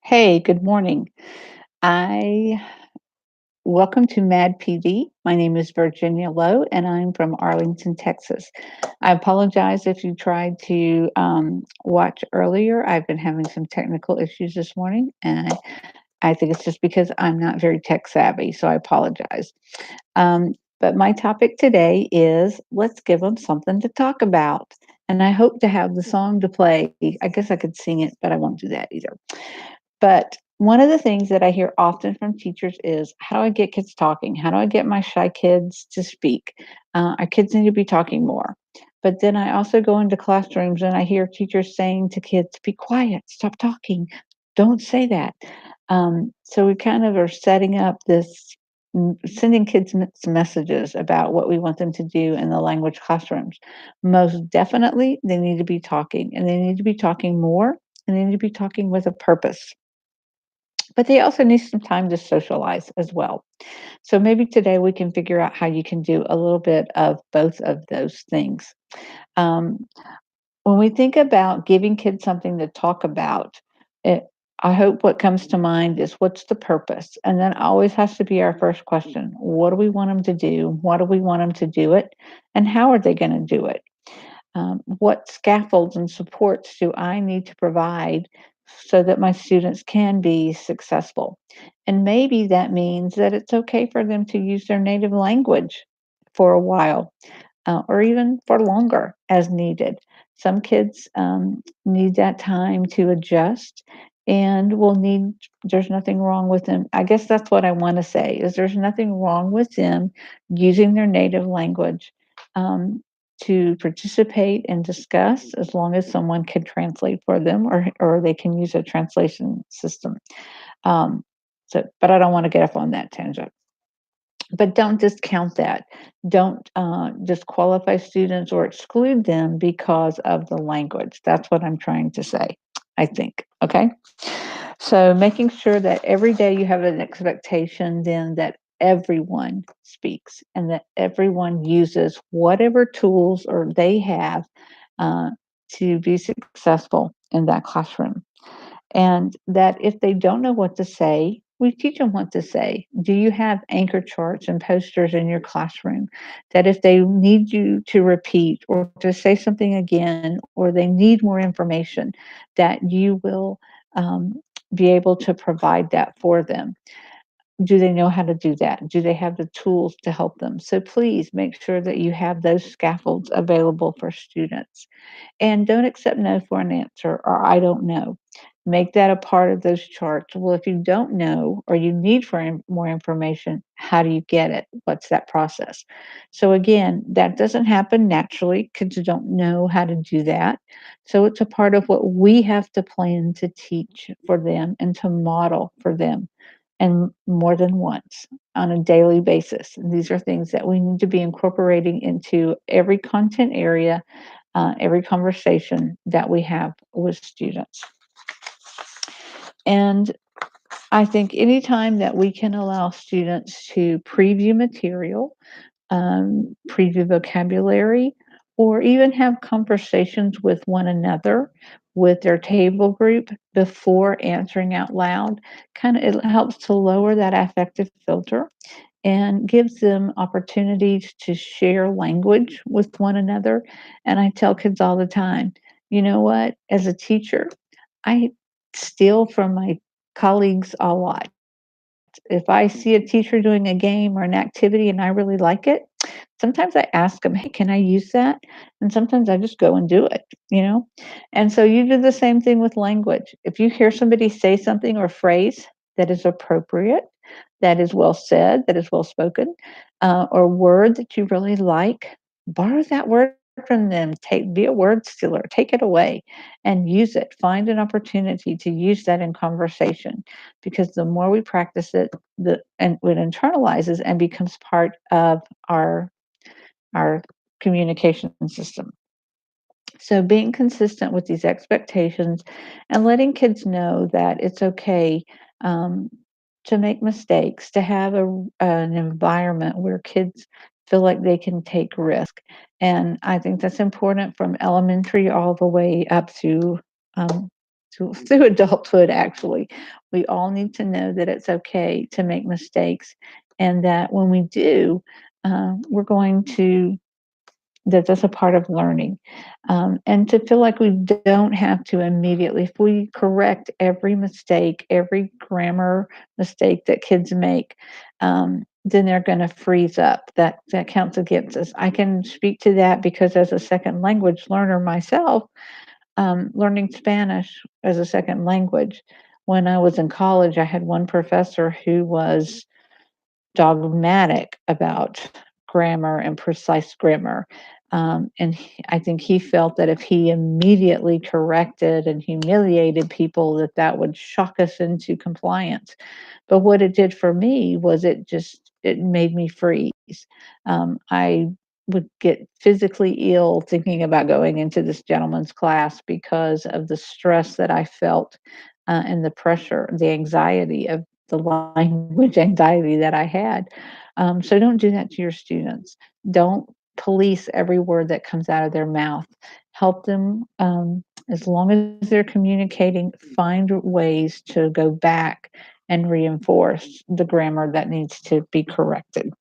Hey, good morning. I welcome to Mad PD. My name is Virginia Lowe, and I'm from Arlington, Texas. I apologize if you tried to watch earlier. I've been having some technical issues this morning, and I think it's just because I'm not very tech savvy, so I apologize. But my topic today is let's give them something to talk about. And I hope to have the song to play. I guess I could sing it, but I won't do that either. But one of the things that I hear often from teachers is, how do I get kids talking? How do I get my shy kids to speak? Our kids need to be talking more. But then I also go into classrooms and I hear teachers saying to kids, be quiet, stop talking, don't say that. So we kind of are setting up this, sending kids mixed messages about what we want them to do in the language classrooms. Most definitely, they need to be talking, and they need to be talking more, and they need to be talking with a purpose, but they also need some time to socialize as well. So maybe today we can figure out how you can do a little bit of both of those things. Um, when we think about giving kids something to talk about, it, I hope what comes to mind is, what's the purpose? And that always has to be our first question. What do we want them to do? Why do we want them to do it? And how are they going to do it? What scaffolds and supports do I need to provide so that my students can be successful? And maybe that means that it's okay for them to use their native language for a while, or even for longer as needed. Some kids need that time to adjust and will need, there's nothing wrong with them. I guess that's what I want to say, is there's nothing wrong with them using their native language um, to participate and discuss, as long as someone can translate for them, or they can use a translation system. Um, but I don't want to get off on that tangent. But don't discount that. Don't disqualify students or exclude them because of the language. That's what I'm trying to say, I think. Okay. So making sure that every day you have an expectation then that everyone speaks and that everyone uses whatever tools or they have uh, to be successful in that classroom. And that if they don't know what to say, we teach them what to say. Do you have anchor charts and posters in your classroom that if they need you to repeat or to say something again, or they need more information, that you will um, be able to provide that for them? Do they know how to do that? Do they have the tools to help them? So please make sure that you have those scaffolds available for students. And don't accept no for an answer, or I don't know. Make that a part of those charts. Well, if you don't know or you need more information, how do you get it? What's that process? So again, that doesn't happen naturally. Kids don't know how to do that. So it's a part of what we have to plan to teach for them and to model for them, and more than once on a daily basis. And these are things that we need to be incorporating into every content area, every conversation that we have with students. And I think anytime that we can allow students to preview material, preview vocabulary, or even have conversations with one another, with their table group before answering out loud, kind of it helps to lower that affective filter and gives them opportunities to share language with one another. And I tell kids all the time, you know what? As a teacher, I steal from my colleagues a lot. If I see a teacher doing a game or an activity and I really like it, sometimes I ask them, hey, can I use that? And sometimes I just go and do it. And so you do the same thing with language. If you hear somebody say something or phrase that is appropriate, that is well said, that is well spoken, or word that you really like, borrow that word from them. Be a word stealer, take it away and use it. Find an opportunity to use that in conversation, because the more we practice it, and it internalizes and becomes part of our communication system. So being consistent with these expectations and letting kids know that it's okay um, to make mistakes, to have an environment where kids feel like they can take risk. And I think that's important from elementary all the way up to through adulthood, actually. We all need to know that it's okay to make mistakes, and that when we do, we're going to that that's a part of learning. And to feel like we don't have to immediately, if we correct every mistake, every grammar mistake that kids make, then they're going to freeze up. That counts against us. I can speak to that because as a second language learner myself, learning Spanish as a second language, when I was in college, I had one professor who was dogmatic about grammar and precise grammar. And I think he felt that if he immediately corrected and humiliated people, that that would shock us into compliance. But what it did for me was it made me freeze. I would get physically ill thinking about going into this gentleman's class because of the stress that I felt, and the pressure, the anxiety of the language anxiety that I had. So don't do that to your students. Don't police every word that comes out of their mouth. Help them, as long as they're communicating, find ways to go back and reinforce the grammar that needs to be corrected.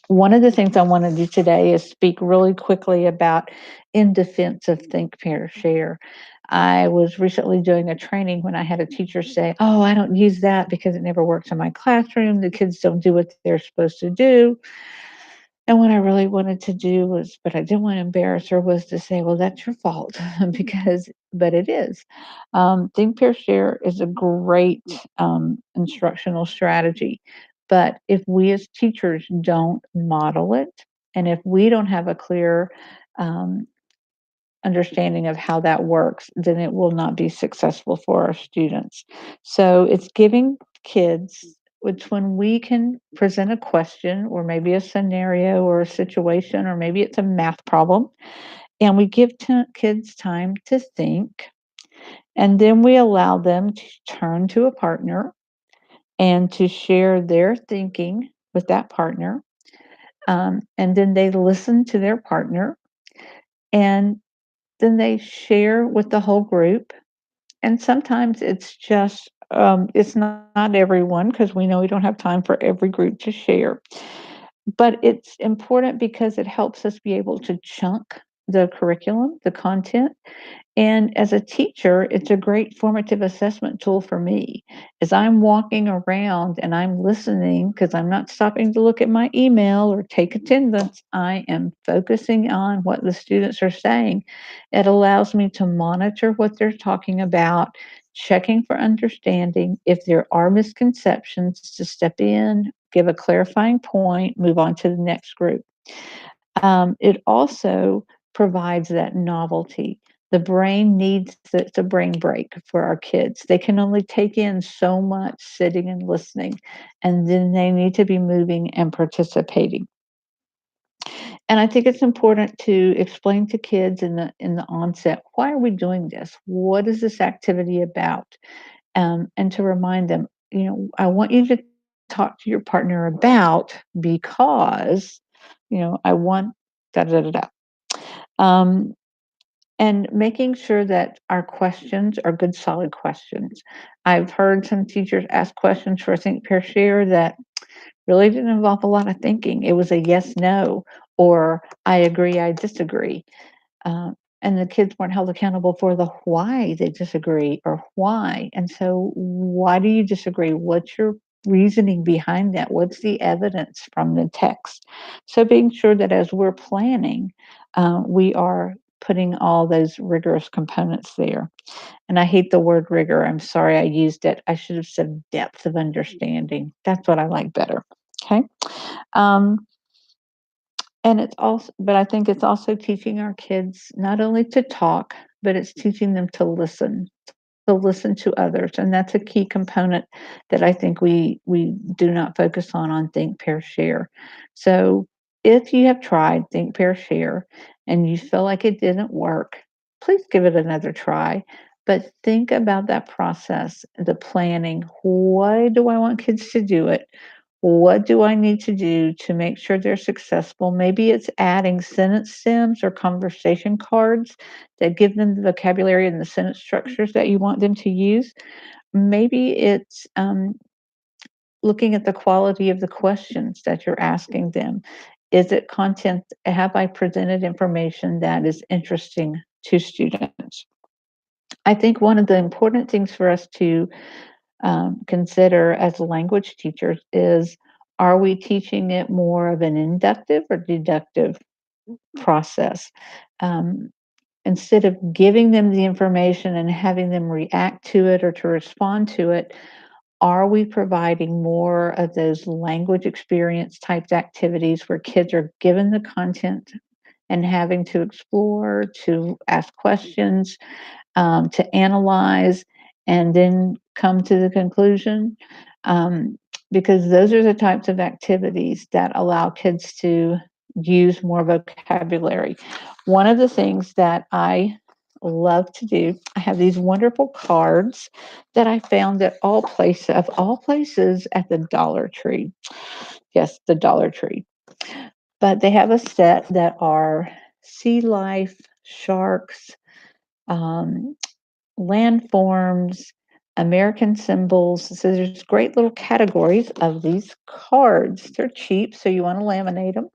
One of the things I want to do today is speak really quickly about in defense of Think, Pair, Share. I was recently doing a training when I had a teacher say, "Oh, I don't use that because it never works in my classroom. The kids don't do what they're supposed to do." And what I really wanted to do was, but I didn't want to embarrass her, was to say, well, that's your fault because, but it is. Think, Pair, Share is a great instructional strategy. But if we as teachers don't model it, and if we don't have a clear um, understanding of how that works, then it will not be successful for our students. So it's giving kids, which when we can present a question or maybe a scenario or a situation, or maybe it's a math problem, and we give kids time to think, and then we allow them to turn to a partner and to share their thinking with that partner. And then they listen to their partner, and then they share with the whole group. And sometimes it's just, it's not everyone because we know we don't have time for every group to share. But it's important because it helps us be able to chunk the curriculum, the content, and as a teacher, it's a great formative assessment tool for me. As I'm walking around and I'm listening, because I'm not stopping to look at my email or take attendance, I am focusing on what the students are saying. It allows me to monitor what they're talking about, checking for understanding. If there are misconceptions, to step in, give a clarifying point, move on to the next group. It also provides that novelty. The brain needs it's a brain break for our kids. They can only take in so much sitting and listening, and then they need to be moving and participating. And I think it's important to explain to kids in the onset, why are we doing this? What is this activity about? And to remind them, I want you to talk to your partner about, because, I want da da da da. Um, and making sure that our questions are good, solid questions. I've heard some teachers ask questions for Think, Pair, Share that really didn't involve a lot of thinking. It was a yes, no, or I agree, I disagree. Uh, and the kids weren't held accountable for the why they disagree or why. And so, why do you disagree? What's your reasoning behind that? What's the evidence from the text? So, being sure that as we're planning, we are putting all those rigorous components there. And I hate the word rigor. I'm sorry I used it. I should have said depth of understanding. That's what I like better. Okay. Um, and it's also, but I think it's also teaching our kids not only to talk, but it's teaching them to listen to others. And that's a key component that I think we do not focus on Think, Pair, Share. So if you have tried Think, Pair, Share and you feel like it didn't work, please give it another try. But think about that process, the planning. Why do I want kids to do it? What do I need to do to make sure they're successful? Maybe it's adding sentence stems or conversation cards that give them the vocabulary and the sentence structures that you want them to use. Maybe it's looking at the quality of the questions that you're asking them. Is it content? Have I presented information that is interesting to students? I think one of the important things for us to consider as language teachers is, are we teaching it more of an inductive or deductive process? Um, Instead of giving them the information and having them react to it or to respond to it, are we providing more of those language experience types activities where kids are given the content and having to explore, to ask questions, to analyze, and then come to the conclusion? Um, because those are the types of activities that allow kids to use more vocabulary. One of the things that I love to do, I have these wonderful cards that I found at all places at the Dollar Tree. Yes, the Dollar Tree. But they have a set that are sea life, sharks, um, landforms, American symbols. So there's great little categories of these cards. They're cheap, so you want to laminate them.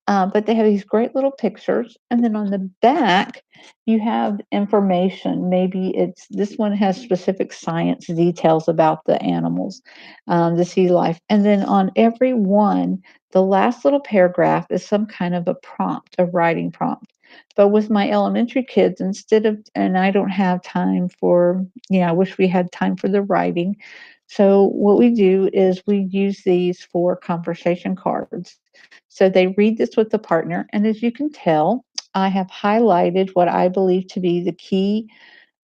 But they have these great little pictures, and then on the back, you have information. Maybe it's this one has specific science details about the animals, the sea life, and then on every one, the last little paragraph is some kind of a prompt, a writing prompt. But with my elementary kids, instead of, and I don't have time for, I wish we had time for the writing. So what we do is we use these for conversation cards. So they read this with the partner, and as you can tell, I have highlighted what I believe to be the key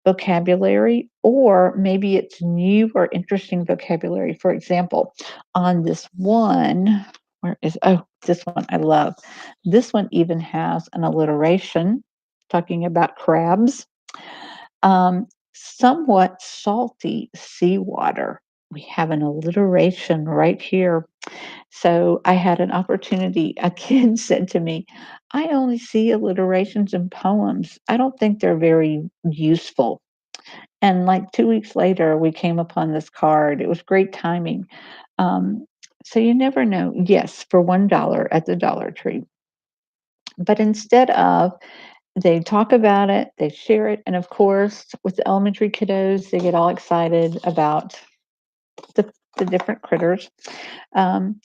vocabulary, or maybe it's new or interesting vocabulary. For example, on this one, this one I love. This one even has an alliteration talking about crabs. Somewhat salty seawater. We have an alliteration right here. So I had an opportunity. A kid said to me, I only see alliterations in poems. I don't think they're very useful. And like 2 weeks later, we came upon this card. It was great timing. Um, so you never know. Yes, for $1 at the Dollar Tree. But instead of, they talk about it, they share it. And of course, with the elementary kiddos, they get all excited about the, the different critters. Um,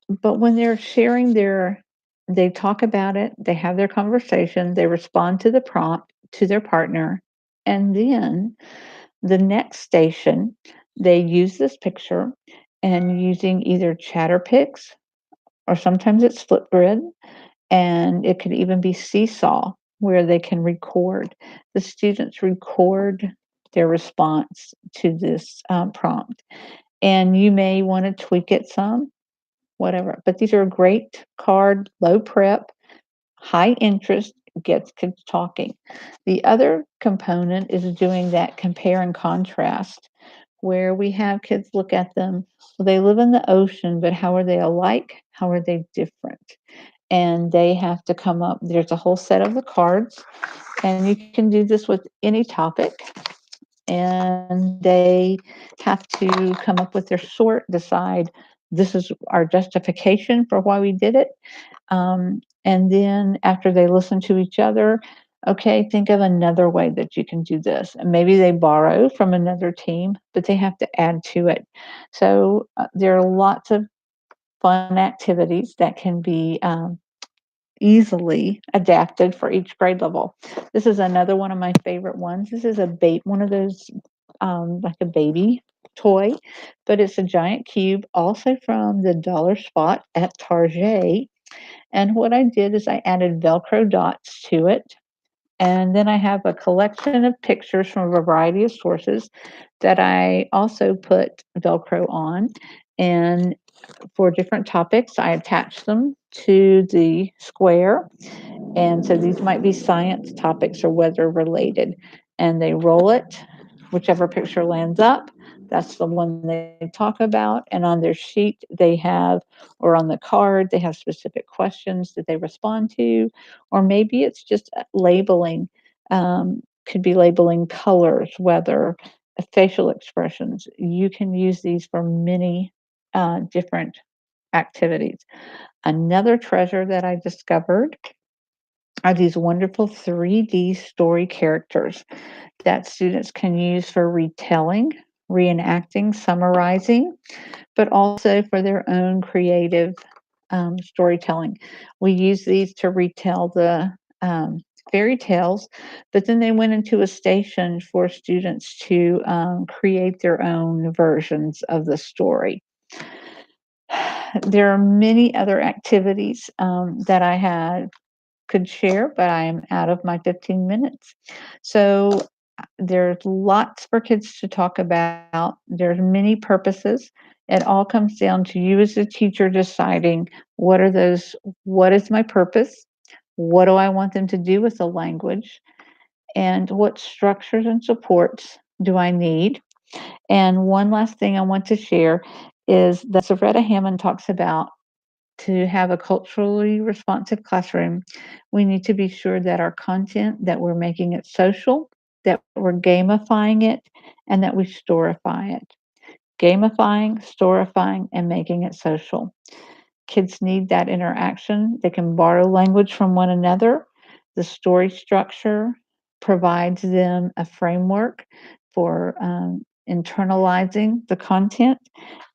But when they're sharing they talk about it, they have their conversation, they respond to the prompt to their partner, and then the next station, they use this picture and using either Chatterpix or sometimes it's Flipgrid, and it could even be Seesaw where they can record. The students record their response to this prompt, and you may want to tweak it some, whatever. But these are a great card, low prep, high interest, gets kids talking. The other component is doing that compare and contrast, where we have kids look at them. Well, they live in the ocean, but how are they alike? How are they different? And they have to come up. There's a whole set of the cards, and you can do this with any topic. And they have to come up with their sort, decide this is our justification for why we did it. And then after they listen to each other, okay, think of another way that you can do this. And maybe they borrow from another team, but they have to add to it. So there are lots of fun activities that can be easily adapted for each grade level. This is another one of my favorite ones. This is one of those like a baby toy, but it's a giant cube, also from the dollar spot at Target. And what I did is I added Velcro dots to it. And then I have a collection of pictures from a variety of sources that I also put Velcro on. And for different topics, I attach them to the square. And so these might be science topics or weather related. And they roll it, whichever picture lands up, That's the one they talk about, and on their sheet, they have or on the card, they have specific questions that they respond to, or maybe it's just, labeling, could be labeling colors, weather, facial expressions. You can use these for many, different activities. Another treasure that I discovered are these wonderful 3D story characters that students can use for retelling, reenacting, summarizing, but also for their own creative storytelling. We use these to retell the fairy tales, but then they went into a station for students to create their own versions of the story. There are many other activities that I had could share, but I am out of my 15 minutes. So there's lots for kids to talk about. There's many purposes. It all comes down to you as a teacher deciding what is my purpose? What do I want them to do with the language? And what structures and supports do I need? And one last thing I want to share is that Zaretta Hammond talks about to have a culturally responsive classroom, we need to be sure that our content, that we're making it social, that we're gamifying it, and that we storify it. Gamifying, storifying, and making it social. Kids need that interaction. They can borrow language from one another. The story structure provides them a framework for internalizing the content.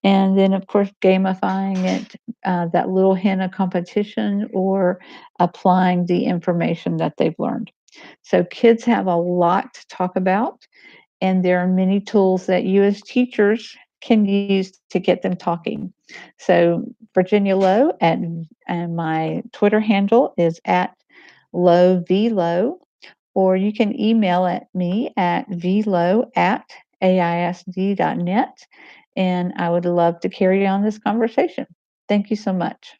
And then, of course, gamifying it, that little hint of competition or applying the information that they've learned. So, kids have a lot to talk about, and there are many tools that you as teachers can use to get them talking. So Virginia Lowe and my Twitter handle is at Lowe V Lowe, or you can email at me at vlowe at aisd.net, and I would love to carry on this conversation. Thank you so much.